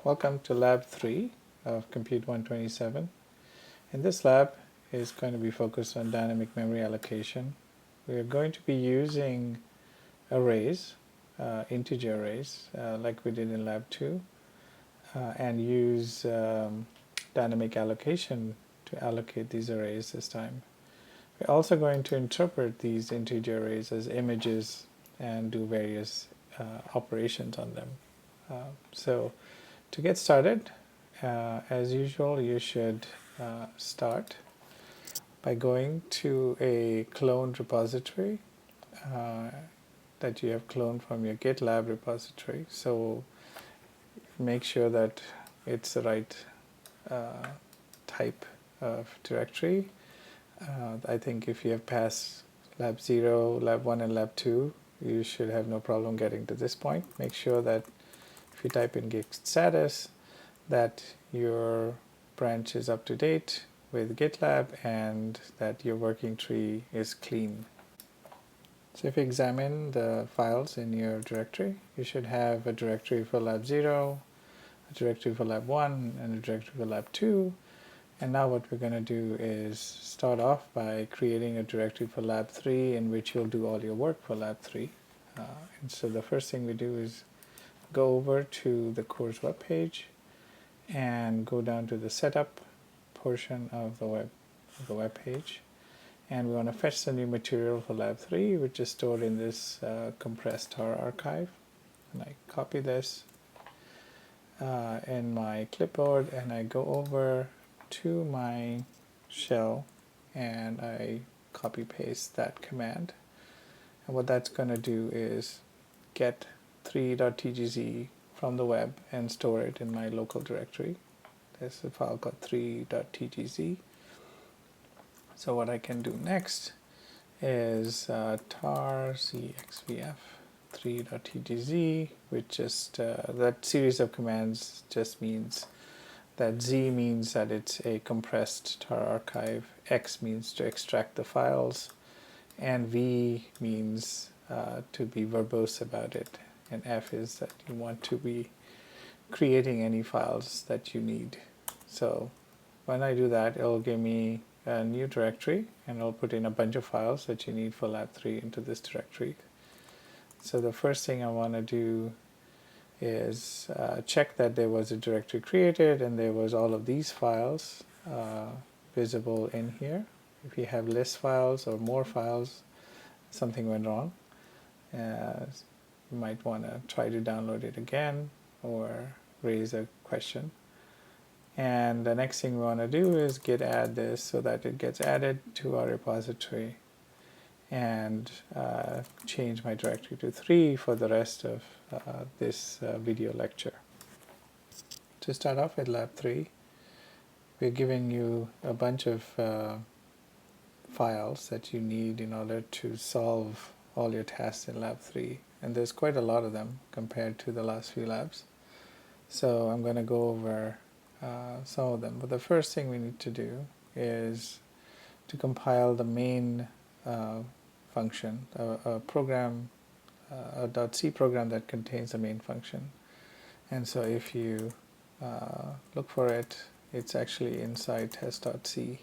Welcome to Lab 3 of Compute 127. In this lab is going to be focused on dynamic memory allocation. We are going to be using arrays, integer arrays, like we did in Lab 2, and use dynamic allocation to allocate these arrays this time. We're also going to interpret these integer arrays as images and do various operations on them. So to get started, as usual, you should start by going to a cloned repository that you have cloned from your GitLab repository. So make sure that it's the right type of directory. I think if you have passed Lab 0, Lab 1, and Lab 2, you should have no problem getting to this point. Make sure that if you type in git status, that your branch is up to date with GitLab and that your working tree is clean. So if you examine the files in your directory, you should have a directory for Lab 0, a directory for Lab 1, and a directory for Lab 2. And now what we're going to do is start off by creating a directory for Lab 3 in which you'll do all your work for Lab 3. And so the first thing we do is go over to the course web page and go down to the setup portion of the web page, and we want to fetch the new material for Lab 3, which is stored in this compressed tar archive. And I copy this in my clipboard, and I go over to my shell and I copy paste that command. And what that's going to do is get 3.tgz from the web and store it in my local directory. There's a file called 3.tgz. So what I can do next is tar cxvf 3.tgz, which just that series of commands just means that Z means that it's a compressed tar archive, X means to extract the files, and V means to be verbose about it, and F is that you want to be creating any files that you need. So when I do that, it'll give me a new directory, and it'll put in a bunch of files that you need for Lab 3 into this directory. So the first thing I want to do is check that there was a directory created and there was all of these files visible in here. If you have less files or more files, something went wrong. You might want to try to download it again or raise a question. And the next thing we want to do is git add this so that it gets added to our repository, and change my directory to 3 for the rest of this video lecture. To start off with Lab 3, we're giving you a bunch of files that you need in order to solve all your tasks in Lab 3. And there's quite a lot of them compared to the last few labs. So I'm going to go over some of them. But the first thing we need to do is to compile the main function, a program, a .c program that contains the main function. And so if you look for it, it's actually inside test.c.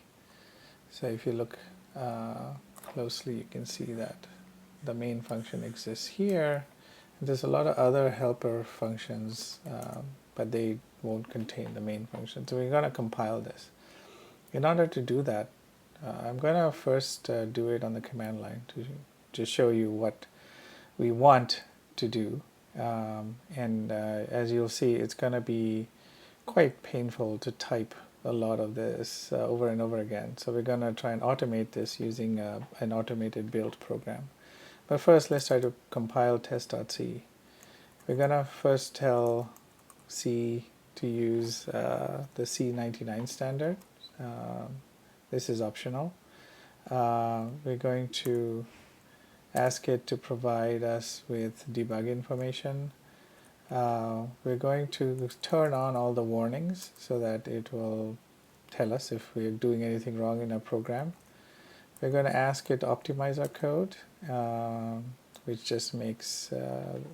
So if you look closely, you can see that the main function exists here. There's a lot of other helper functions, but they won't contain the main function. So we're going to compile this. In order to do that, I'm going to first do it on the command line to show you what we want to do. And as you'll see, it's going to be quite painful to type a lot of this over and over again. So we're going to try and automate this using an automated build program. But first, let's try to compile test.c. We're going to first tell C to use the C99 standard. This is optional. We're going to ask it to provide us with debug information. We're going to turn on all the warnings so that it will tell us if we're doing anything wrong in our program. We're going to ask it to optimize our code, which just makes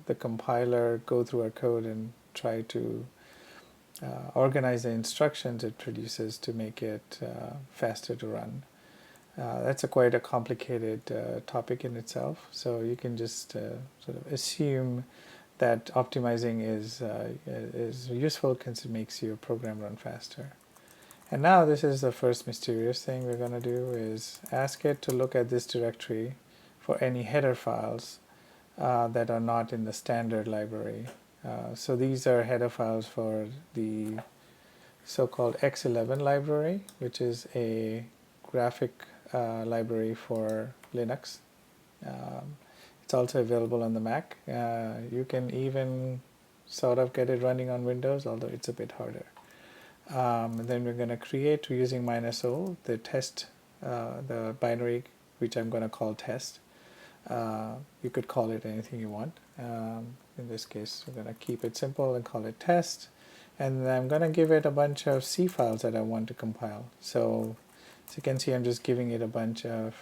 the compiler go through our code and try to organize the instructions it produces to make it faster to run. That's quite a complicated topic in itself, so you can just sort of assume that optimizing is useful because it makes your program run faster. And now this is the first mysterious thing we're going to do, is ask it to look at this directory for any header files that are not in the standard library. So these are header files for the so-called X11 library, which is a graphic library for Linux. It's also available on the Mac. You can even sort of get it running on Windows, although it's a bit harder. Then we're going to create, using -o, the test, the binary, which I'm going to call test. You could call it anything you want. In this case, we're going to keep it simple and call it test. And I'm going to give it a bunch of C files that I want to compile. So as you can see, I'm just giving it a bunch of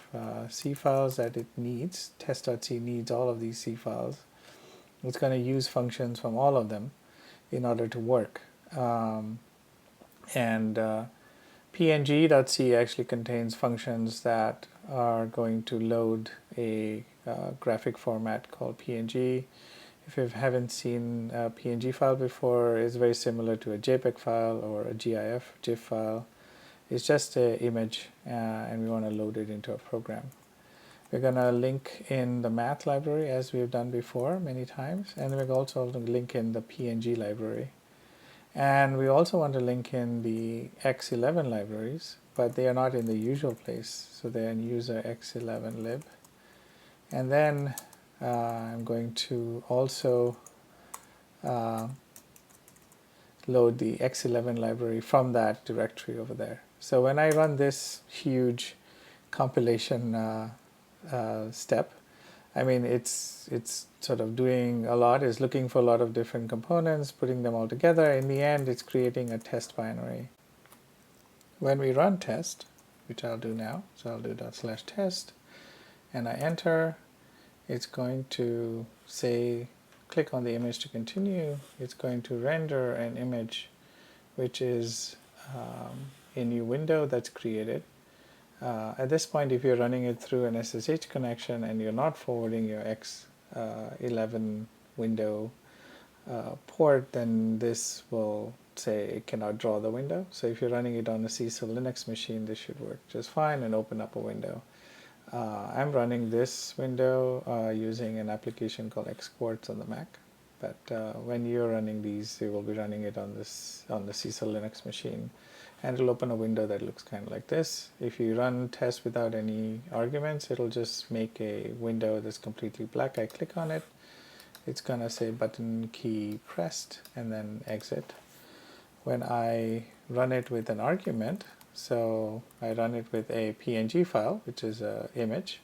C files that it needs. Test.c needs all of these C files. It's going to use functions from all of them in order to work. png.c actually contains functions that are going to load a graphic format called PNG. If you haven't seen a PNG file before, it's very similar to a JPEG file or a GIF file. It's just an image, and we want to load it into a program. We're going to link in the math library, as we've done before many times, and we're also going to link in the PNG library. And we also want to link in the X11 libraries, but they are not in the usual place, so they're in user X11 lib. And then I'm going to also load the X11 library from that directory over there. So when I run this huge compilation step, I mean, it's sort of doing a lot, is looking for a lot of different components, putting them all together. In the end, it's creating a test binary. When we run test, which I'll do now, so I'll do /test, and I enter, it's going to say, click on the image to continue. It's going to render an image, which is a new window that's created. At this point, if you're running it through an SSH connection and you're not forwarding your X11 window port, then this will say it cannot draw the window. So if you're running it on a Cecil Linux machine, this should work just fine and open up a window. I'm running this window using an application called Xquartz on the Mac. But when you're running these, you will be running it on the Cecil Linux machine. And it'll open a window that looks kind of like this. If you run test without any arguments, it'll just make a window that's completely black. I click on it. It's going to say button key pressed and then exit. When I run it with an argument, so I run it with a PNG file, which is an image,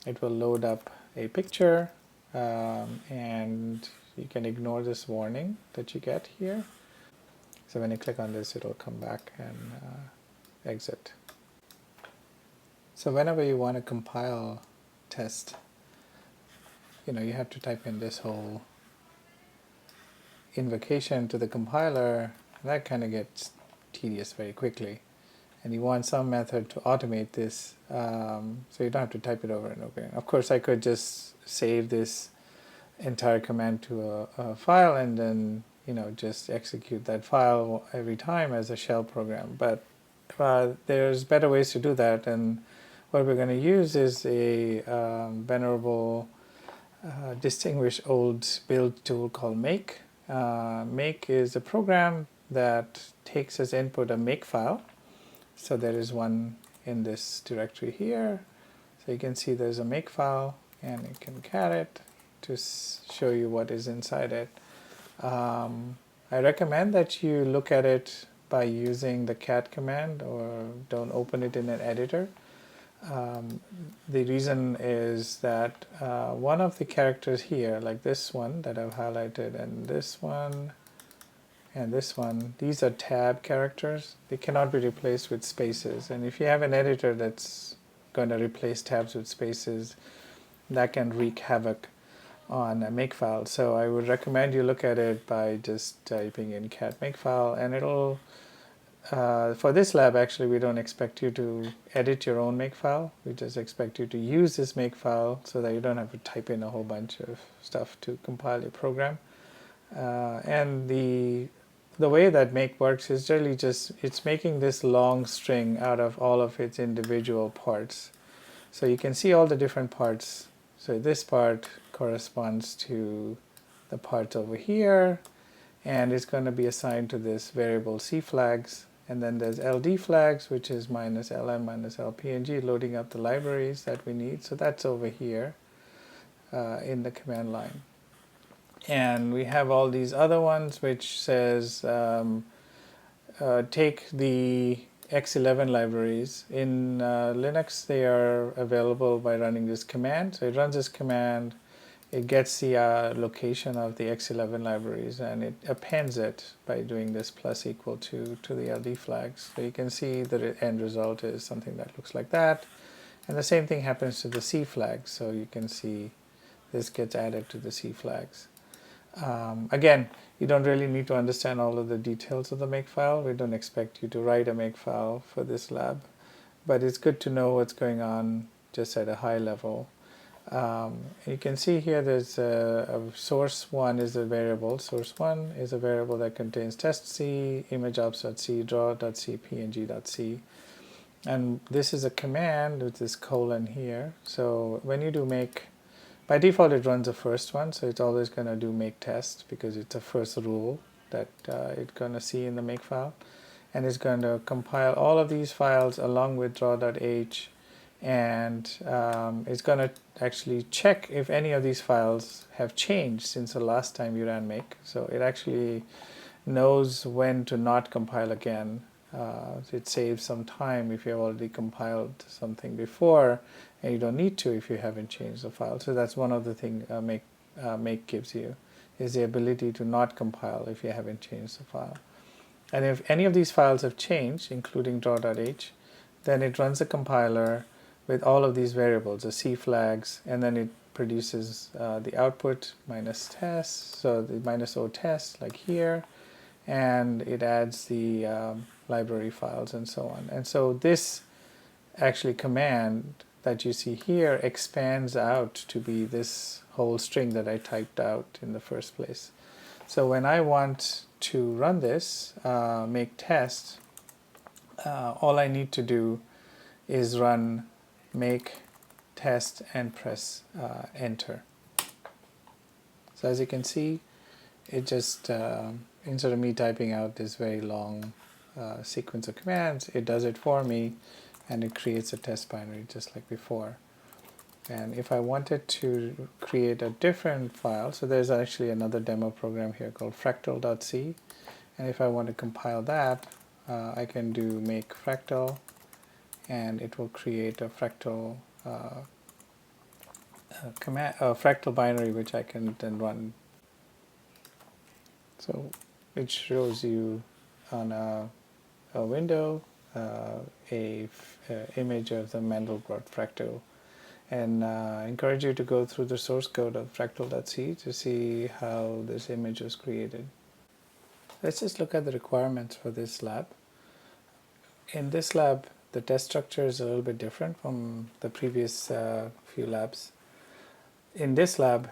it will load up a picture, and you can ignore this warning that you get here. So when you click on this, it'll come back and exit. So whenever you want to compile test, you have to type in this whole invocation to the compiler. That kind of gets tedious very quickly. And you want some method to automate this, so you don't have to type it over and over again. Of course, I could just save this entire command to a file and then just execute that file every time as a shell program. But there's better ways to do that, and what we're going to use is a venerable, distinguished old build tool called make. Make is a program that takes as input a make file. So there is one in this directory here. So you can see there's a make file, and you can cat it to show you what is inside it. I recommend that you look at it by using the cat command, or don't open it in an editor. The reason is that one of the characters here, like this one that I've highlighted, and this one, these are tab characters. They cannot be replaced with spaces. And if you have an editor that's going to replace tabs with spaces, that can wreak havoc on a makefile. So I would recommend you look at it by just typing in cat makefile, and it'll for this lab, actually, we don't expect you to edit your own makefile. We just expect you to use this makefile so that you don't have to type in a whole bunch of stuff to compile your program. And the way that make works is really just, it's making this long string out of all of its individual parts. So you can see all the different parts. So this part corresponds to the part over here, and it's going to be assigned to this variable C flags. And then there's LD flags, which is minus LM minus LPNG, loading up the libraries that we need. So that's over here in the command line. And we have all these other ones, which says take the X11 libraries. In Linux, they are available by running this command. So it runs this command, it gets the location of the X11 libraries, and it appends it by doing this plus equal to the LD flags. So you can see the end result is something that looks like that. And the same thing happens to the C flags. So you can see this gets added to the C flags. Again, you don't really need to understand all of the details of the makefile. We don't expect you to write a makefile for this lab, but it's good to know what's going on just at a high level. You can see here there's a source one is a variable. Source one is a variable that contains test.c, imgpos.c, draw.c, png.c. And this is a command with this colon here. So when you do make, by default it runs the first one, so it's always going to do make test because it's a first rule that it's going to see in the makefile. And it's going to compile all of these files along with draw.h, and it's going to actually check if any of these files have changed since the last time you ran make. So it actually knows when to not compile again. It saves some time if you have already compiled something before, and you don't need to if you haven't changed the file. So that's one of the things make gives you, is the ability to not compile if you haven't changed the file. And if any of these files have changed, including draw.h, then it runs a compiler with all of these variables, the C flags, and then it produces the output minus test, so the minus O test, like here, and it adds the library files and so on. And so this actually command that you see here expands out to be this whole string that I typed out in the first place. So when I want to run this, make test, all I need to do is run make test and press enter. So as you can see, it just, instead of me typing out this very long sequence of commands, it does it for me, and it creates a test binary just like before. And if I wanted to create a different file, so there's actually another demo program here called fractal.c, and if I want to compile that, I can do make fractal, and it will create a fractal fractal binary, which I can then run. So it shows you on a window a image of the Mandelbrot fractal, and I encourage you to go through the source code of fractal.c to see how this image was created. Let's just look at the requirements for this lab. In this lab, the test structure is a little bit different from the previous few labs. In this lab,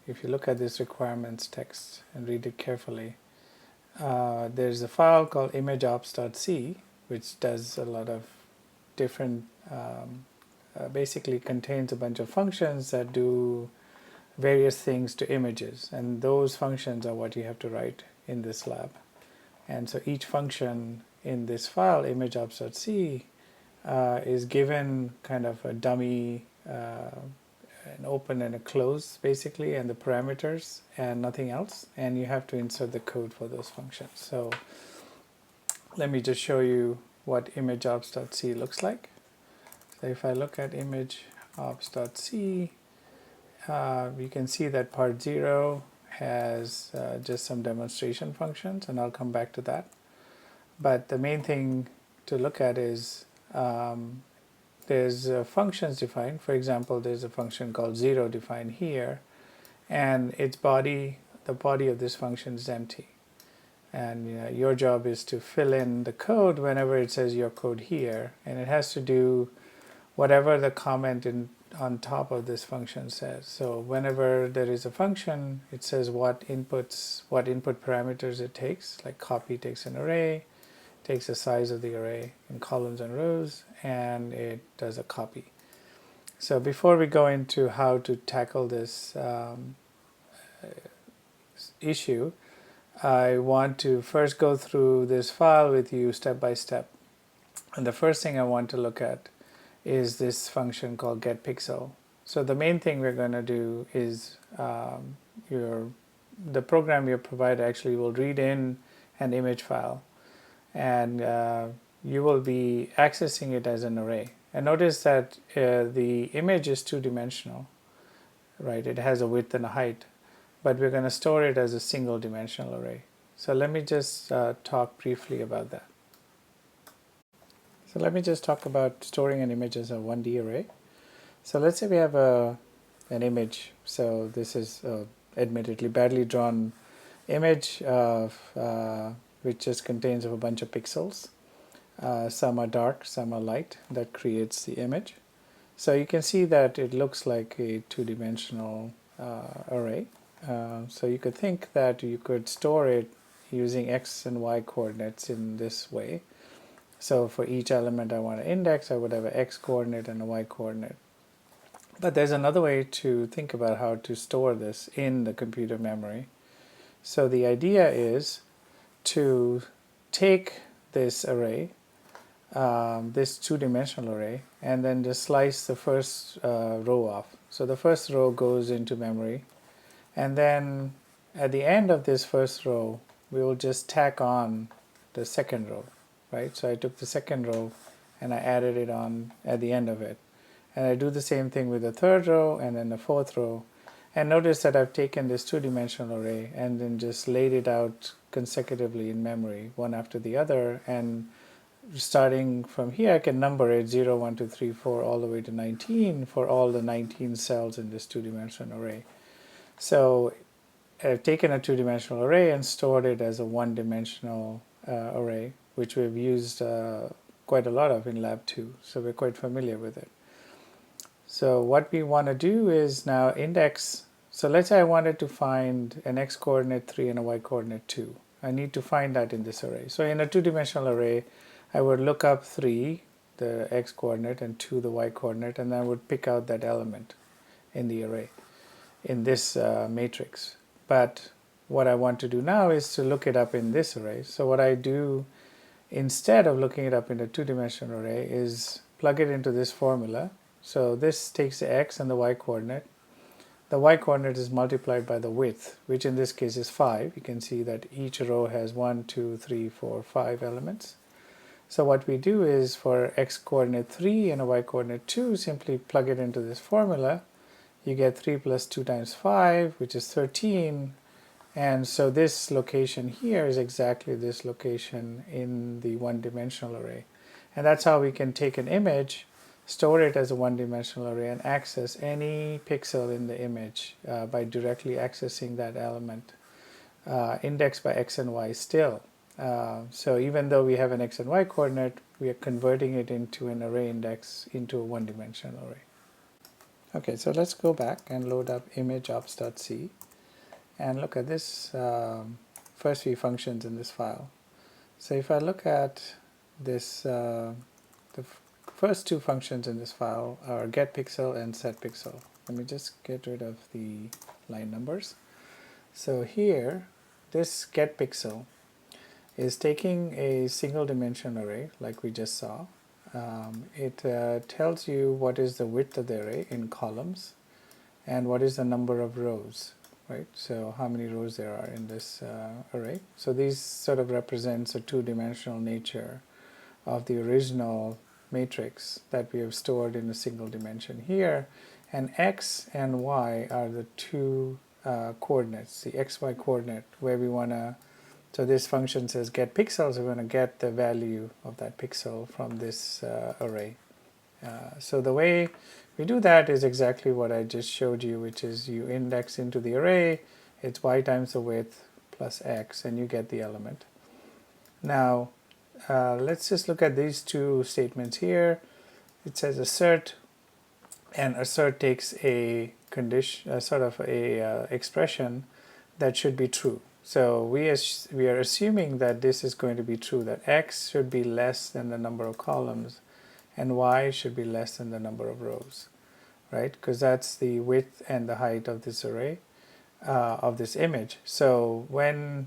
if you look at this requirements text and read it carefully, there's a file called imgpos.c, which does a lot of different, basically contains a bunch of functions that do various things to images, and those functions are what you have to write in this lab. And so each function in this file, imgpos.c, is given kind of a dummy, an open and a close basically, and the parameters and nothing else, and you have to insert the code for those functions. So let me just show you what imgpos.c looks like. So if I look at imgpos.c, you can see that part 0 has just some demonstration functions, and I'll come back to that. But the main thing to look at is there's functions defined. For example, there's a function called 0 defined here, and its body, the body of this function is empty. And your job is to fill in the code whenever it says your code here, and it has to do whatever the comment on top of this function says. So whenever there is a function, it says what input parameters it takes, like copy takes an array, takes the size of the array in columns and rows, and it does a copy. So before we go into how to tackle this issue, I want to first go through this file with you step by step. And the first thing I want to look at is this function called getPixel. So the main thing we're going to do is the program you provide actually will read in an image file, and you will be accessing it as an array. And notice that the image is two-dimensional, right? It has a width and a height, but we're going to store it as a single dimensional array. So let me just talk briefly about that. So let me just talk about storing an image as a 1D array. So let's say we have an image. So this is admittedly badly drawn image of which just contains of a bunch of pixels. Some are dark, some are light. That creates the image. So you can see that it looks like a two-dimensional array. So you could think that you could store it using x and y coordinates in this way. So for each element I want to index, I would have an x coordinate and a y coordinate. But there's another way to think about how to store this in the computer memory. So the idea is to take this array, this two-dimensional array, and then just slice the first row off. So the first row goes into memory, and then at the end of this first row, we will just tack on the second row. Right? So I took the second row and I added it on at the end of it. And I do the same thing with the third row and then the fourth row. And notice that I've taken this two-dimensional array and then just laid it out consecutively in memory, one after the other. And starting from here, I can number it 0, 1, 2, 3, 4, all the way to 19 for all the 19 cells in this two-dimensional array. So I've taken a two-dimensional array and stored it as a one-dimensional array, which we've used quite a lot of in Lab 2, so we're quite familiar with it. So what we want to do is now index. So let's say I wanted to find an x coordinate 3 and a y coordinate 2. I need to find that in this array. So in a two-dimensional array, I would look up 3, the x coordinate, and 2, the y coordinate, and then I would pick out that element in the array, in this matrix. But what I want to do now is to look it up in this array. So what I do instead of looking it up in a two-dimensional array is plug it into this formula. So this takes the x and the y coordinate. The y coordinate is multiplied by the width, which in this case is 5. You can see that each row has 1, 2, 3, 4, 5 elements. So what we do is for x coordinate 3 and a y coordinate 2, simply plug it into this formula. You get 3 plus 2 times 5, which is 13. And so this location here is exactly this location in the one-dimensional array. And that's how we can take an image, store it as a one-dimensional array, and access any pixel in the image by directly accessing that element, indexed by x and y still. So even though we have an x and y coordinate, we are converting it into an array index into a one-dimensional array. Okay, so let's go back and load up imgpos.c. and look at this first few functions in this file. So if I look at this, the first two functions in this file are getPixel and setPixel. Let me just get rid of the line numbers. So here, this getPixel is taking a single dimension array like we just saw. It tells you what is the width of the array in columns and what is the number of rows. Right? So how many rows there are in this array. So these sort of represents a two-dimensional nature of the original matrix that we have stored in a single dimension here. And x and y are the two coordinates, the xy coordinate, where we want to, so this function says get pixels, we're going to get the value of that pixel from this array. So the way we do that is exactly what I just showed you, which is you index into the array, it's y times the width plus x, and you get the element. Now, let's just look at these two statements here. It says assert, and assert takes a condition, sort of a expression that should be true. So we are assuming that this is going to be true, that x should be less than the number of columns and y should be less than the number of rows, right? Because that's the width and the height of this array, of this image. So when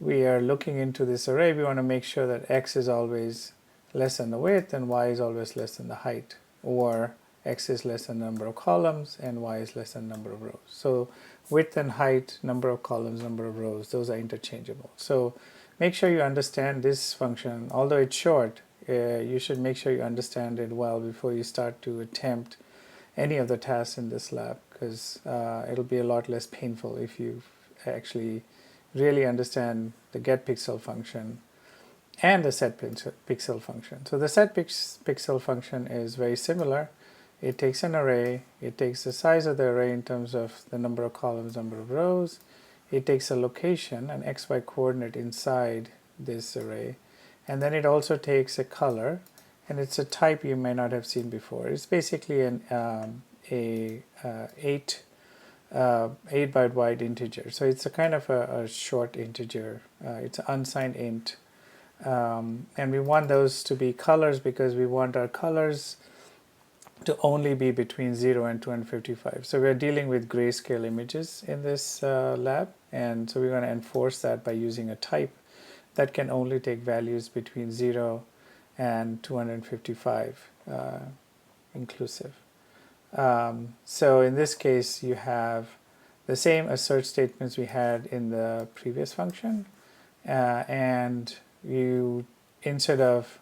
we are looking into this array, we want to make sure that x is always less than the width and y is always less than the height, or x is less than the number of columns and y is less than the number of rows. So width and height, number of columns, number of rows, those are interchangeable. So make sure you understand this function. Although it's short, you should make sure you understand it well before you start to attempt any of the tasks in this lab, because it'll be a lot less painful if you actually really understand the getPixel function and the setPixel function. So the setPixel function is very similar. It takes an array, it takes the size of the array in terms of the number of columns, number of rows. It takes a location, an xy coordinate inside this array, and then it also takes a color, and it's a type you may not have seen before. It's basically an 8 byte wide integer. So it's a kind of a short integer. It's an unsigned int. And we want those to be colors because we want our colors to only be between 0 and 255. So we're dealing with grayscale images in this lab, and so we're going to enforce that by using a type that can only take values between 0 and 255 inclusive. So in this case, you have the same assert statements we had in the previous function, and you, instead of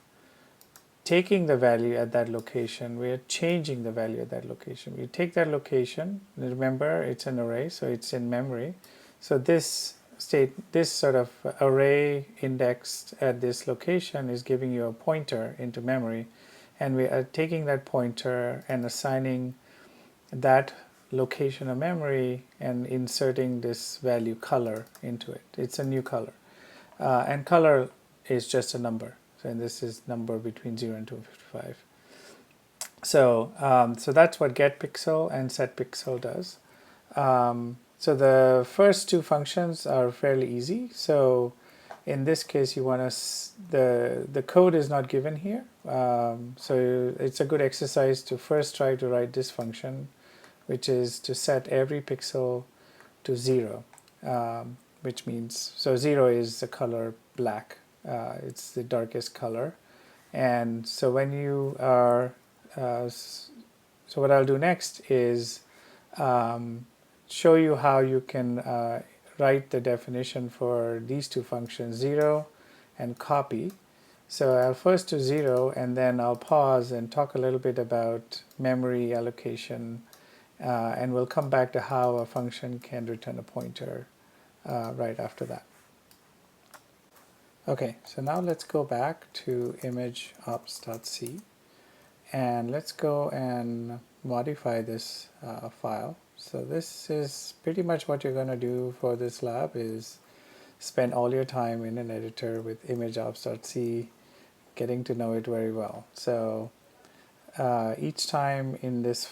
taking the value at that location, we are changing the value at that location. We take that location, remember it's an array, so it's in memory. So this sort of array indexed at this location is giving you a pointer into memory, and we are taking that pointer and assigning that location of memory and inserting this value color into it. It's a new color, and color is just a number. So and this is number between 0 and 255. So so that's what getPixel and setPixel does. So the first two functions are fairly easy. So in this case, you want to, the code is not given here. So it's a good exercise to first try to write this function, which is to set every pixel to 0, which means, so 0 is the color black. It's the darkest color. And so when you are, so what I'll do next is show you how you can write the definition for these two functions, 0 and copy. So I'll first do 0, and then I'll pause and talk a little bit about memory allocation, and we'll come back to how a function can return a pointer right after that. Okay, so now let's go back to imgpos.c, and let's go and modify this file. So this is pretty much what you're going to do for this lab, is spend all your time in an editor with imgpos.c, getting to know it very well. So each time in this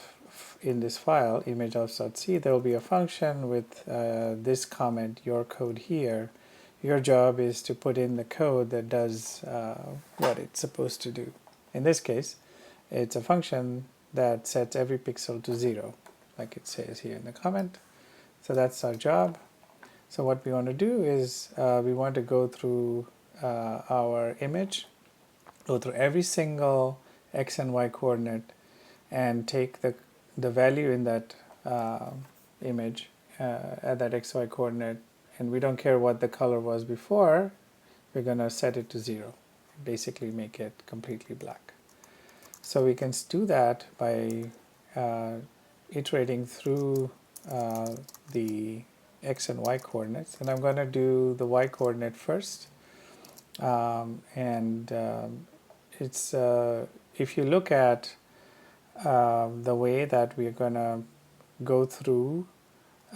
file, imgpos.c, there will be a function with this comment, your code here. Your job is to put in the code that does what it's supposed to do. In this case, it's a function that sets every pixel to 0, like it says here in the comment. So that's our job. So what we want to do is we want to go through our image, go through every single x and y coordinate, and take the value in that image at that xy coordinate, and we don't care what the color was before, we're going to set it to 0, basically make it completely black. So we can do that by iterating through the x and y coordinates, and I'm going to do the y coordinate first. It's if you look at the way that we're going to go through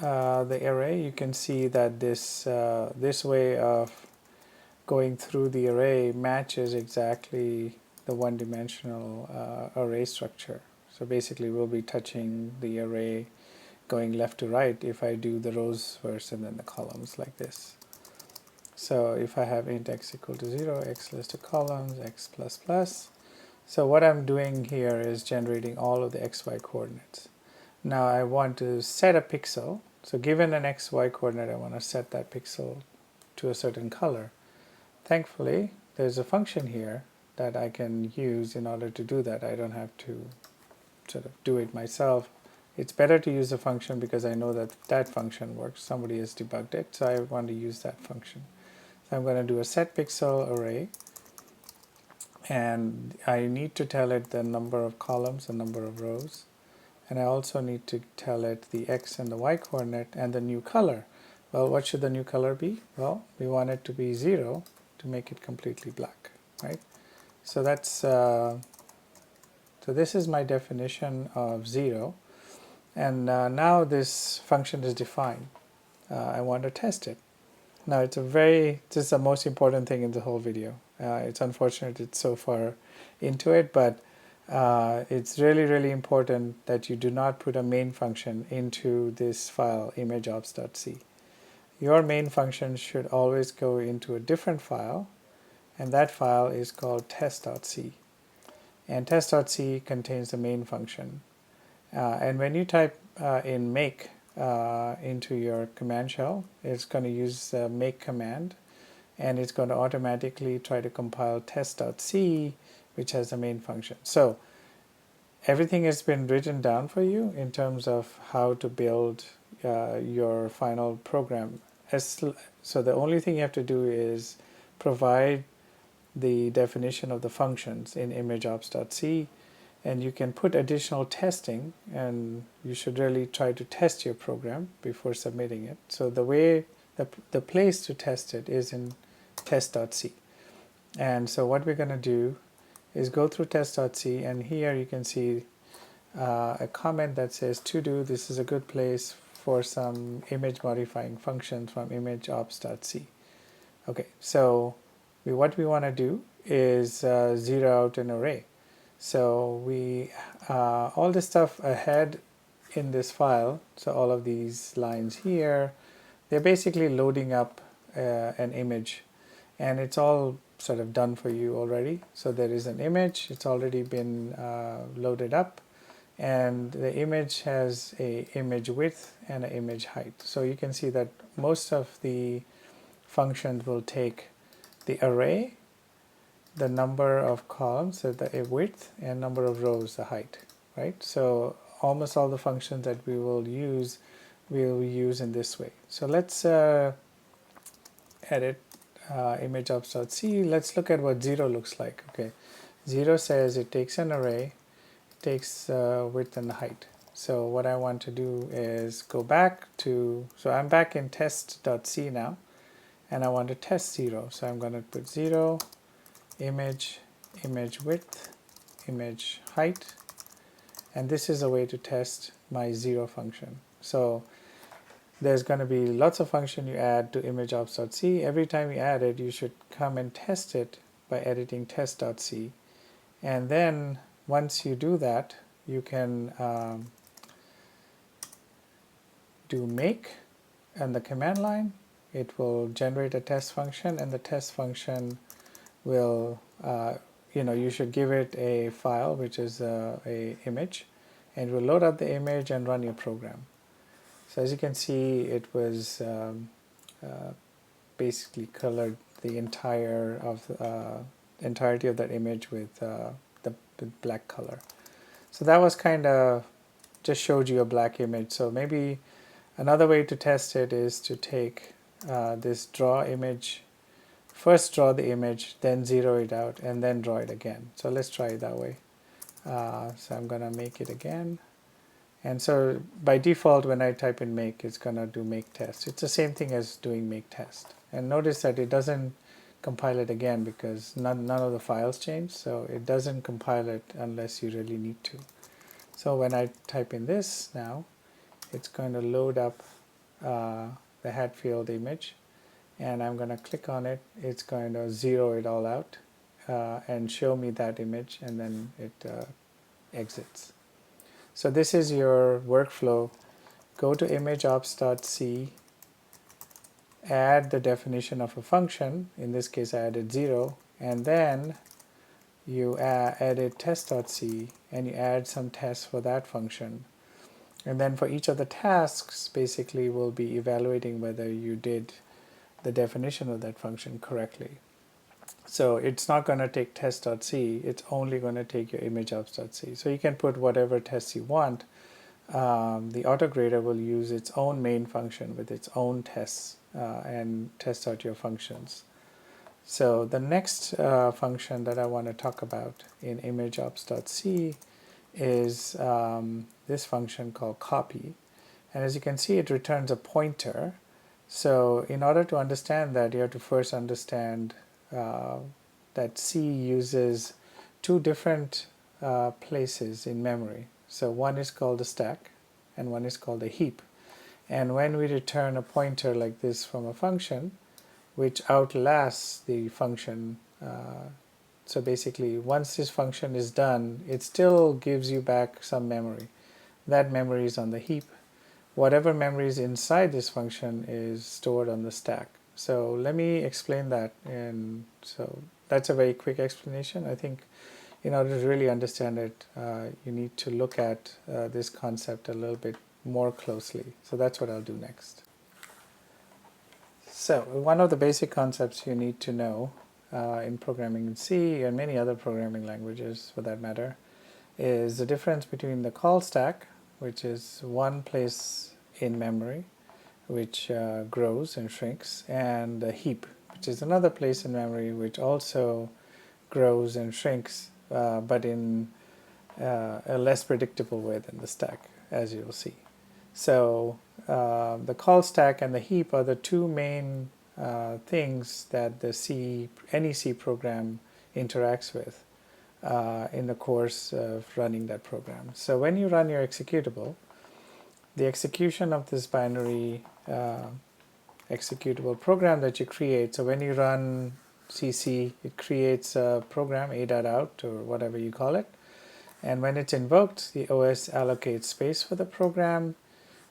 the array, you can see that this way of going through the array matches exactly the one-dimensional array structure. So basically we'll be touching the array going left to right if I do the rows first and then the columns like this. So if I have int x equal to 0, x list of columns, x plus plus. So what I'm doing here is generating all of the xy coordinates. Now I want to set a pixel. So given an xy coordinate, I want to set that pixel to a certain color. Thankfully, there's a function here that I can use in order to do that. I don't have to sort of do it myself. It's better to use a function because I know that that function works. Somebody has debugged it, so I want to use that function. So I'm going to do a set pixel array, and I need to tell it the number of columns, the number of rows, and I also need to tell it the x and the y coordinate and the new color. Well, what should the new color be? Well, we want it to be 0 to make it completely black, right? So that's so this is my definition of 0, and now this function is defined. I want to test it. Now this is the most important thing in the whole video. It's unfortunate it's so far into it, but it's really important that you do not put a main function into this file imgpos.c. Your main function should always go into a different file, and that file is called test.c. And test.c contains the main function. And when you type in make into your command shell, it's going to use the make command, and it's going to automatically try to compile test.c, which has the main function. So everything has been written down for you in terms of how to build your final program. So the only thing you have to do is provide the definition of the functions in imgpos.c, and you can put additional testing, and you should really try to test your program before submitting it. So the place to test it is in test.c. And so what we're going to do is go through test.c, and here you can see a comment that says to do, this is a good place for some image modifying functions from imgpos.c. Okay, so what we want to do is zero out an array. So all this stuff ahead in this file, so all of these lines here, they're basically loading up an image, and it's all sort of done for you already. So there is an image, it's already been loaded up, and the image has a image width and an image height. So you can see that most of the functions will take the array, the number of columns, so the width, and number of rows, the height, right? So almost all the functions that we will use in this way. So let's edit imgpos.c. Let's look at what 0 looks like. Okay, 0 says it takes an array, it takes width and height. So what I want to do is go back to, so I'm back in test.c now, and I want to test 0. So I'm going to put 0, image width, image height, and this is a way to test my 0 function. So there's going to be lots of function you add to imgpos.c. Every time you add it, you should come and test it by editing test.c, and then once you do that, you can do make and the command line. It will generate a test function, and the test function will, you should give it a file which is a image, and it will load up the image and run your program. So as you can see, it was basically colored the entirety of that image with the black color. So that was kind of just showed you a black image. So maybe another way to test it is to take this draw image, first draw the image, then zero it out, and then draw it again. So let's try it that way. So I'm going to make it again. And so by default, when I type in make, it's going to do make test. It's the same thing as doing make test. And notice that it doesn't compile it again because none of the files change. So it doesn't compile it unless you really need to. So when I type in this now, it's going to load up the Hatfield image, and I'm going to click on it. It's going to zero it all out and show me that image, and then it exits. So this is your workflow. Go to imgpos.c, add the definition of a function. In this case I added 0, and then you added test.c, and you add some tests for that function. And then for each of the tasks, basically we'll be evaluating whether you did the definition of that function correctly. So it's not going to take test.c, it's only going to take your imgpos.c. So you can put whatever tests you want. The autograder will use its own main function with its own tests and test out your functions. So the next function that I want to talk about in imgpos.c is this function called copy. And as you can see, it returns a pointer. So in order to understand that, you have to first understand that C uses two different places in memory. So one is called a stack and one is called a heap. And when we return a pointer like this from a function, which outlasts the function, so basically once this function is done, it still gives you back some memory. That memory is on the heap. Whatever memory is inside this function is stored on the stack. So let me explain that. And so that's a very quick explanation. I think in order to really understand it, you need to look at this concept a little bit more closely. So that's what I'll do next. So one of the basic concepts you need to know in programming in C and many other programming languages for that matter is the difference between the call stack, which is one place in memory which grows and shrinks, and the heap, which is another place in memory which also grows and shrinks, but in a less predictable way than the stack, as you'll see. So the call stack and the heap are the two main things that any C program interacts with in the course of running that program. So when you run your executable, the execution of this binary executable program that you create, so when you run cc, it creates a program, a.out or whatever you call it, and when it's invoked, the OS allocates space for the program.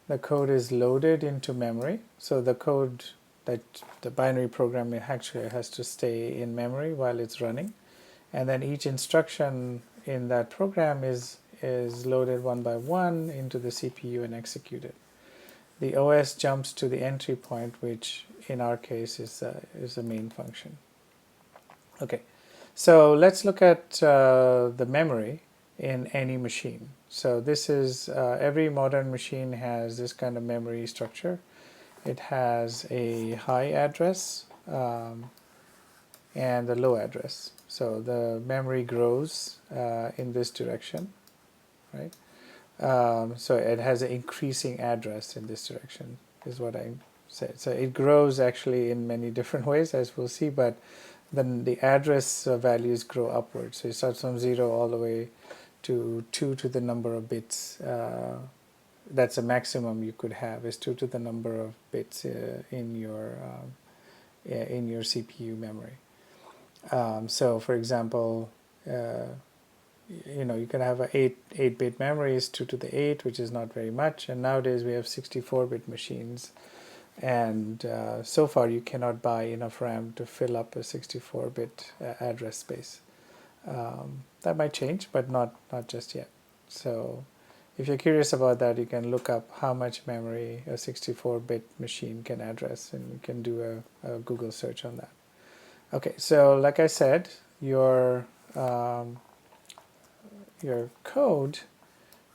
The code is loaded into memory, so the code that the binary program actually has to stay in memory while it's running, and then each instruction in that program is loaded one by one into the CPU and executed. The OS jumps to the entry point, which in our case is the main function. Okay, so let's look at the memory in any machine. So this is every modern machine has this kind of memory structure. It has a high address and a low address. So the memory grows in this direction, right? So it has an increasing address in this direction, is what I said. So it grows actually in many different ways, as we'll see, but then the address values grow upwards. So it starts from 0 all the way to 2 to the number of bits. That's a maximum you could have, is 2 to the number of bits in your CPU memory. So for example, you can have a 8-bit memory is 2 to the 8, which is not very much, and nowadays we have 64-bit machines, and so far you cannot buy enough RAM to fill up a 64-bit address space. That might change, but not just yet. So if you're curious about that, you can look up how much memory a 64-bit machine can address, and you can do a Google search on that. Okay, so like I said, your code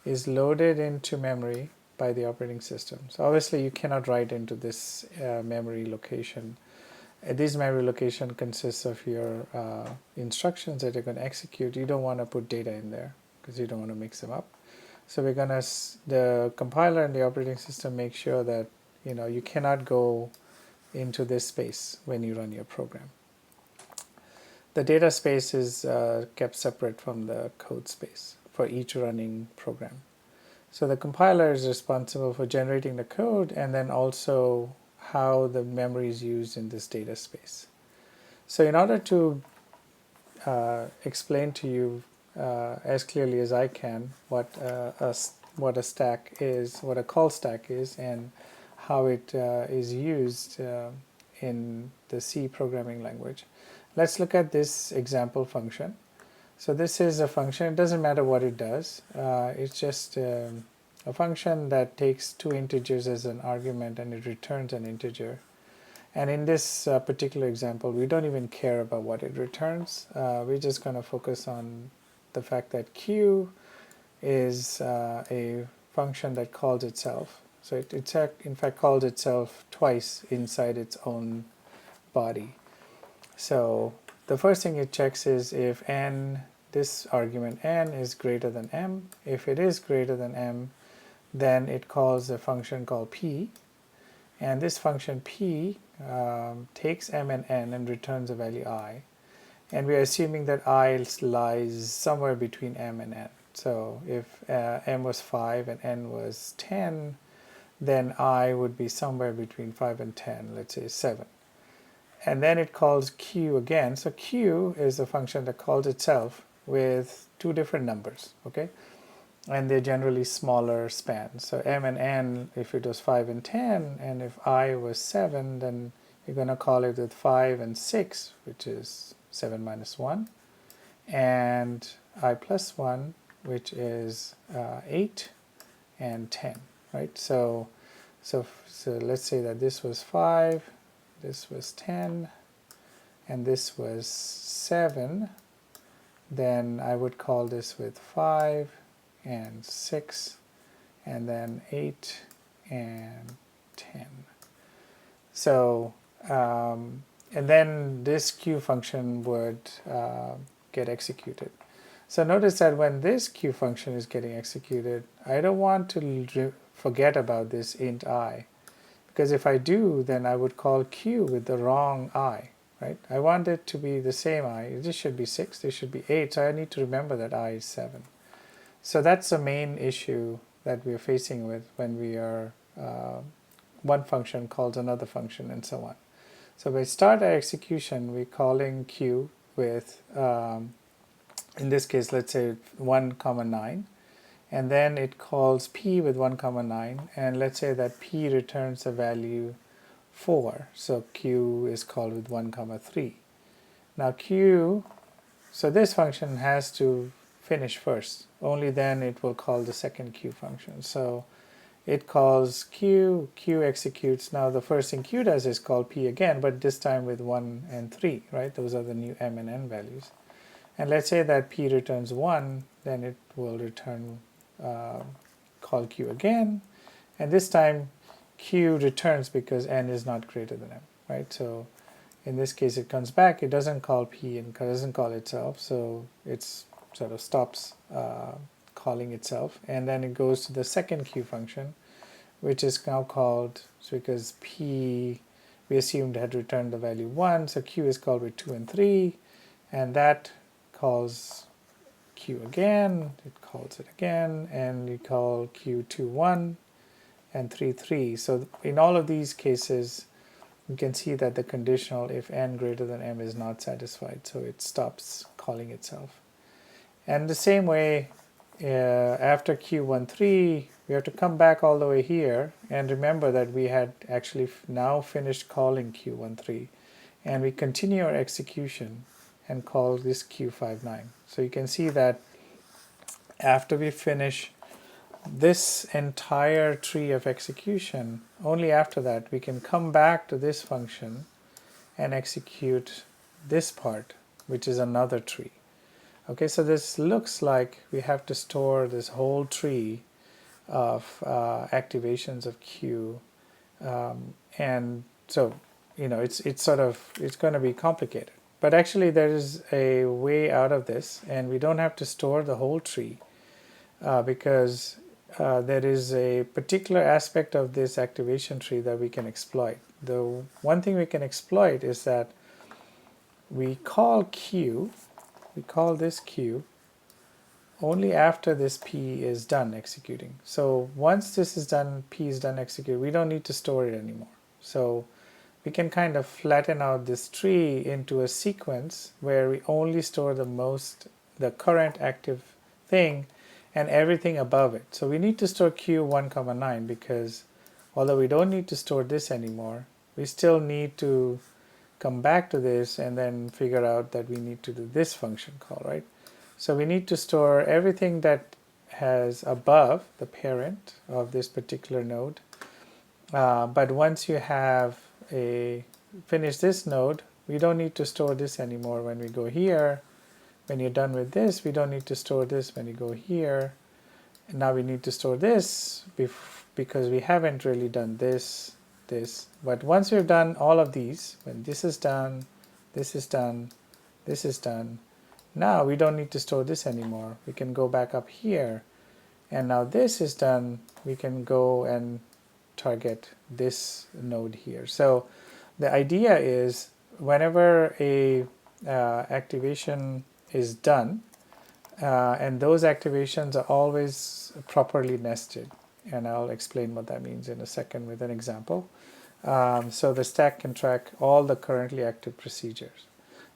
is loaded into memory by the operating system. So obviously you cannot write into this memory location. This memory location consists of your instructions that you're going to execute. You don't want to put data in there because you don't want to mix them up. So we're going to, the compiler and the operating system make sure that you cannot go into this space when you run your program. The data space is kept separate from the code space. for each running program. So the compiler is responsible for generating the code and then also how the memory is used in this data space. So in order to explain to you as clearly as I can what a stack is, what a call stack is, and how it is used in the C programming language, let's look at this example function. So this is a function. It doesn't matter what it does. It's just a function that takes two integers as an argument and it returns an integer. And in this particular example, we don't even care about what it returns. We're just going to focus on the fact that Q is a function that calls itself. So it in fact calls itself twice inside its own body. So the first thing it checks is if n, this argument n, is greater than m. If it is greater than m, then it calls a function called p. And this function p takes m and n and returns a value I. And we are assuming that I lies somewhere between m and n. So if m was 5 and n was 10, then I would be somewhere between 5 and 10, let's say 7. And then it calls q again. So q is a function that calls itself with two different numbers, okay? And they're generally smaller spans. So m and n, if it was 5 and 10, and if I was 7, then you're going to call it with 5 and 6, which is 7 minus 1, and I plus 1, which is 8 and 10, right? So let's say that this was 5, this was 10, and this was 7. Then I would call this with 5 and 6, and then 8 and 10. So, and then this Q function would get executed. So notice that when this Q function is getting executed, I don't want to forget about this int I, because if I do, then I would call Q with the wrong I, right? I want it to be the same I. This should be 6, this should be 8, so I need to remember that I is 7. So that's the main issue that we're facing with when we are one function calls another function and so on. So we start our execution, we're calling Q with, in this case, let's say 1, 9, and then it calls P with 1, 9, and let's say that P returns a value 4. So Q is called with 1, 3. Now Q, so this function has to finish first. Only then it will call the second Q function. So it calls Q, Q executes. Now the first thing Q does is call P again, but this time with 1 and 3, right? Those are the new m and n values. And let's say that P returns 1, then it will return, call Q again. And this time Q returns because n is not greater than m, right? So in this case it comes back, it doesn't call P and doesn't call itself, so it's sort of stops calling itself, and then it goes to the second Q function, which is now called, so because P we assumed had returned the value 1, so Q is called with 2 and 3, and that calls Q again, it calls it again, and we call Q 2, 1 and 3, 3. So in all of these cases you can see that the conditional if n greater than m is not satisfied, so it stops calling itself. And the same way, after Q13, we have to come back all the way here and remember that we had actually now finished calling Q13, and we continue our execution and call this Q59. So you can see that after we finish this entire tree of execution, only after that we can come back to this function and execute this part, which is another tree. Okay, so this looks like we have to store this whole tree of activations of Q, and so it's going to be complicated. But actually there is a way out of this, and we don't have to store the whole tree because there is a particular aspect of this activation tree that we can exploit. The one thing we can exploit is that we call Q, we call this Q only after this P is done executing. So once this is done, P is done executing, we don't need to store it anymore. So we can kind of flatten out this tree into a sequence where we only store the current active thing and everything above it. So we need to store Q1, 9 because although we don't need to store this anymore, we still need to come back to this and then figure out that we need to do this function call, right? So we need to store everything that has above the parent of this particular node. But once you have finished this node, we don't need to store this anymore when we go here. When you're done with this, we don't need to store this when you go here. And now we need to store this because we haven't really done this. But once we've done all of these, when this is done, this is done, this is done, now we don't need to store this anymore. We can go back up here, and now this is done, we can go and target this node here. So the idea is whenever a activation is done, and those activations are always properly nested, and I'll explain what that means in a second with an example. So the stack can track all the currently active procedures.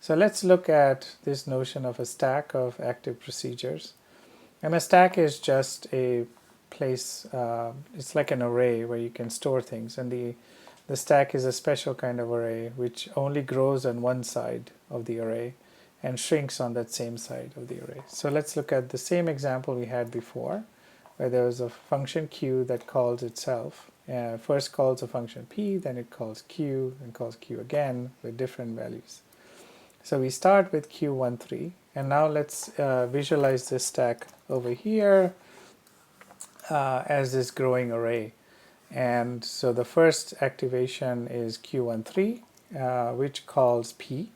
So let's look at this notion of a stack of active procedures. And a stack is just a place, it's like an array where you can store things. And the stack is a special kind of array which only grows on one side of the array and shrinks on that same side of the array. So let's look at the same example we had before, where there was a function q that calls itself. First calls a function p, then it calls q, and calls q again with different values. So we start with q13, and now let's visualize this stack over here as this growing array. And so the first activation is q13, which calls p.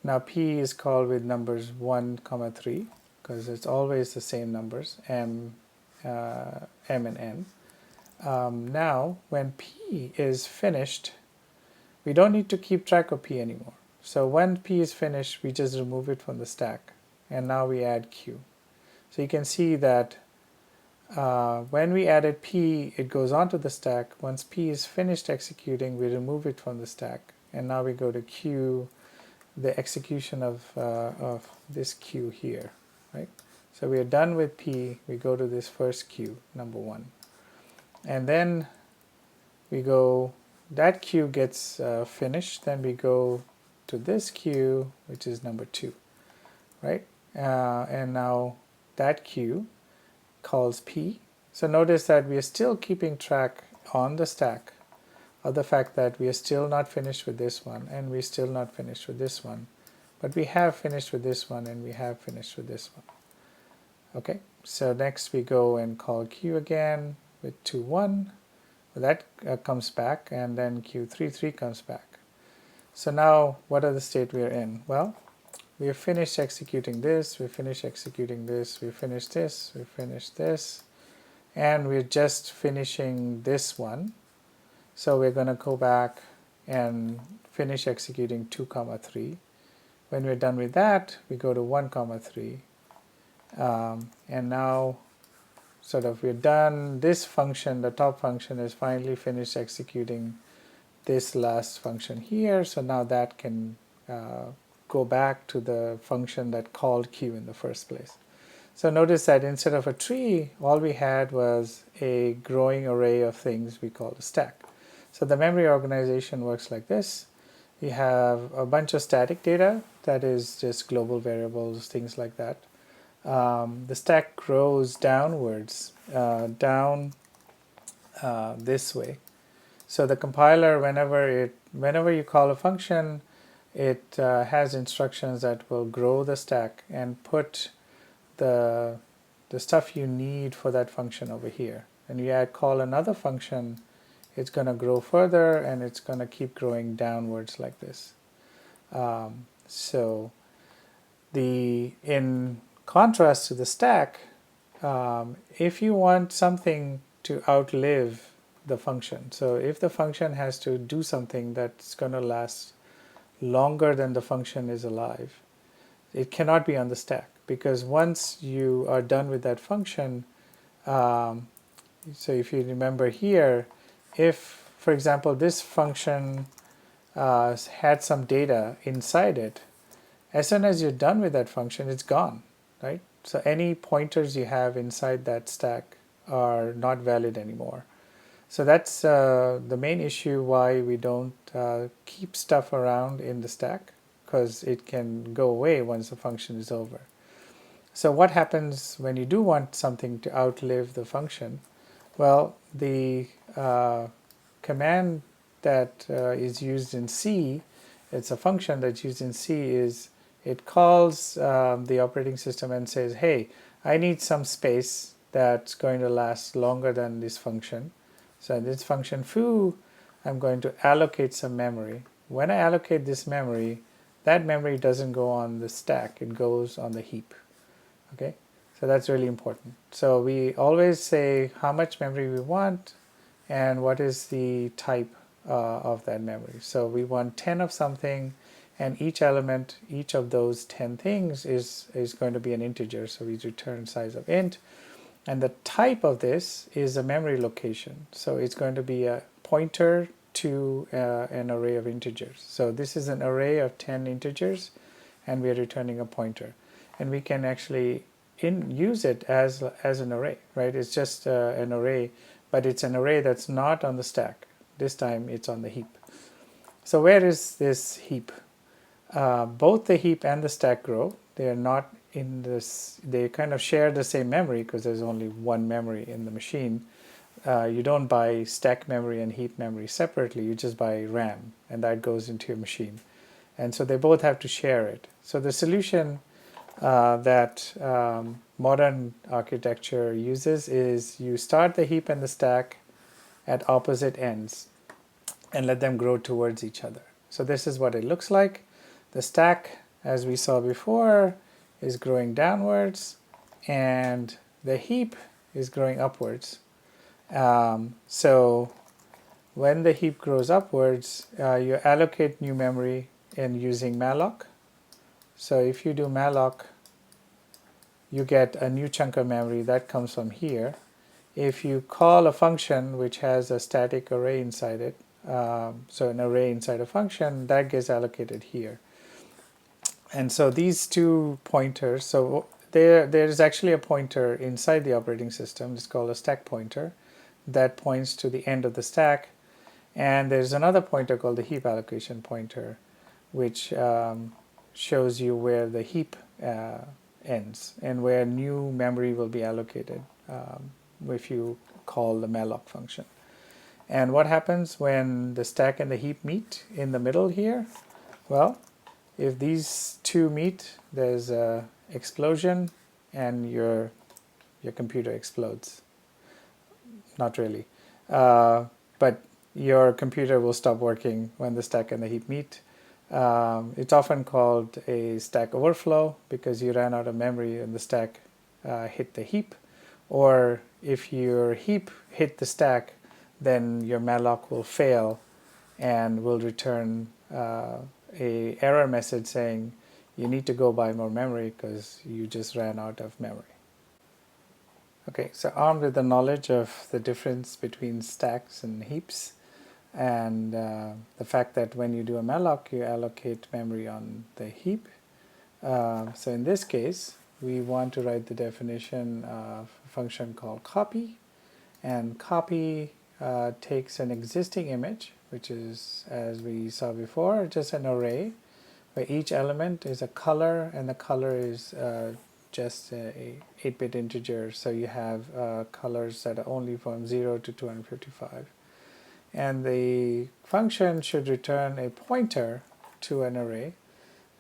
Now p is called with numbers 1, 3, because it's always the same numbers, m and n. Now when p is finished, we don't need to keep track of p anymore. So when p is finished, we just remove it from the stack, and now we add q. So you can see that when we added p, it goes onto the stack. Once p is finished executing, we remove it from the stack, and now we go to q, the execution of this q here, right? So we are done with p, we go to this first q, number 1. And then we go, that q gets finished, then we go to this q, which is number 2, right? And now that q calls p. So notice that we are still keeping track on the stack of the fact that we are still not finished with this one, and we're still not finished with this one. But we have finished with this one, and we have finished with this one. Okay, so next we go and call q again with 2, 1. That comes back, and then q33 comes back. So now what are the state we are in? Well, we have finished executing this, we finished executing this, we finished this, we finished this, and we're just finishing this one. So we're going to go back and finish executing 2, 3. When we're done with that, we go to 1, 3. And now sort of we're done. This function, the top function, is finally finished executing this last function here. So now that can go back to the function that called q in the first place. So notice that instead of a tree, all we had was a growing array of things we call a stack. So the memory organization works like this. You have a bunch of static data, that is just global variables, things like that. The stack grows downwards, down this way. So the compiler, whenever you call a function, it has instructions that will grow the stack and put the stuff you need for that function over here. And you call another function, it's going to grow further, and it's going to keep growing downwards like this. So in contrast to the stack, if you want something to outlive the function, so if the function has to do something that's going to last longer than the function is alive, it cannot be on the stack, because once you are done with that function, so if you remember here, if, for example, this function had some data inside it, as soon as you're done with that function, it's gone, right? So any pointers you have inside that stack are not valid anymore. So that's the main issue why we don't keep stuff around in the stack, because it can go away once the function is over. So what happens when you do want something to outlive the function? Well, the command that is used in C, it's a function that's used in C, is it calls the operating system and says, hey, I need some space that's going to last longer than this function. So in this function foo, I'm going to allocate some memory. When I allocate this memory, that memory doesn't go on the stack, it goes on the heap. Okay, so that's really important. So we always say how much memory we want and what is the type of that memory. So we want 10 of something, and each element, each of those 10 things is going to be an integer. So we return size of int. And the type of this is a memory location. So it's going to be a pointer to an array of integers. So this is an array of 10 integers, and we are returning a pointer. And we can actually use it as an array, right? It's just an array, but it's an array that's not on the stack. This time it's on the heap. So where is this heap? Both the heap and the stack grow. They are not in this, they kind of share the same memory because there's only one memory in the machine. You don't buy stack memory and heap memory separately, you just buy RAM, and that goes into your machine. And so they both have to share it. So the solution that modern architecture uses is you start the heap and the stack at opposite ends and let them grow towards each other. So this is what it looks like. The stack, as we saw before, is growing downwards, and the heap is growing upwards. So when the heap grows upwards, you allocate new memory in using malloc. So if you do malloc, you get a new chunk of memory that comes from here. If you call a function which has a static array inside it, so an array inside a function, that gets allocated here. And so these two pointers, so there's actually a pointer inside the operating system, it's called a stack pointer, that points to the end of the stack. And there's another pointer called the heap allocation pointer, which shows you where the heap ends and where new memory will be allocated if you call the malloc function. And what happens when the stack and the heap meet in the middle here? Well, if these two meet, there's an explosion and your computer explodes. Not really. But your computer will stop working when the stack and the heap meet. It's often called a stack overflow because you ran out of memory and the stack hit the heap. Or if your heap hit the stack, then your malloc will fail and will return a error message saying you need to go buy more memory because you just ran out of memory. Okay, so armed with the knowledge of the difference between stacks and heaps, and the fact that when you do a malloc, you allocate memory on the heap. So in this case, we want to write the definition of a function called copy, and copy takes an existing image, which is, as we saw before, just an array where each element is a color, and the color is just a 8-bit integer. So you have colors that are only from 0 to 255. And the function should return a pointer to an array,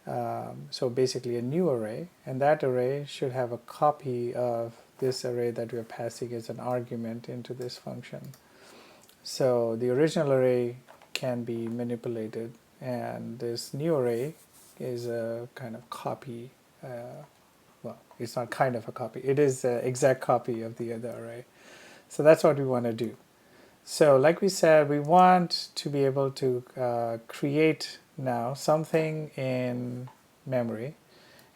so basically a new array, and that array should have a copy of this array that we're passing as an argument into this function. So the original array can be manipulated, and this new array is a kind of copy. Well, it's not kind of a copy, it is an exact copy of the other array. So that's what we want to do. So like we said, we want to be able to create now something in memory,